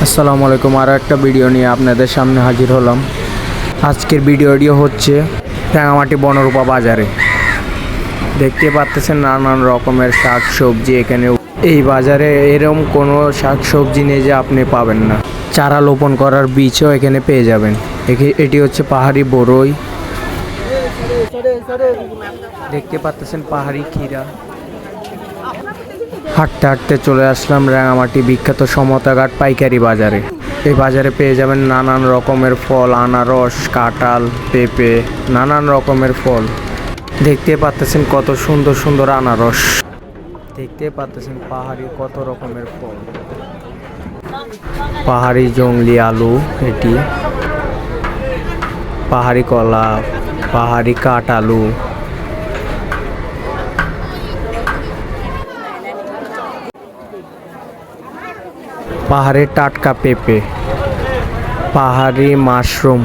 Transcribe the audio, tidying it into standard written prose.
আসসালামু আলাইকুম। আরও একটা ভিডিও নিয়ে আপনাদের সামনে হাজির হলাম। আজকের ভিডিওটি হচ্ছে রাঙামাটি বনরূপা বাজারে। দেখতে পাচ্ছেন নানান রকমের শাক সবজি। এখানে এই বাজারে এরকম কোনো শাক সবজি নেই যে আপনি পাবেন না। চারা রোপণ করার বীজও এখানে পেয়ে যাবেন। এটি হচ্ছে পাহাড়ি বরই। দেখতে পাচ্ছেন পাহাড়ি ক্ষীরা। হাঁটতে হাঁটতে চলে আসলাম রাঙামাটি বিখ্যাত সমতাঘাট পাইকারি বাজারে। এই বাজারে পেয়ে যাবেন নানান রকমের ফল, আনারস, কাঁঠাল, পেঁপে, নানান রকমের ফল। দেখতে পাচ্ছেন কত সুন্দর সুন্দর আনারস। দেখতে পাচ্ছেন পাহাড়ি কত রকমের ফল। পাহাড়ি জংলি আলু, এটি পাহাড়ি কলা, পাহাড়ি কাঠ আলু, পাহাড়ের টাটকা পেঁপে, পাহাড়ি মাশরুম,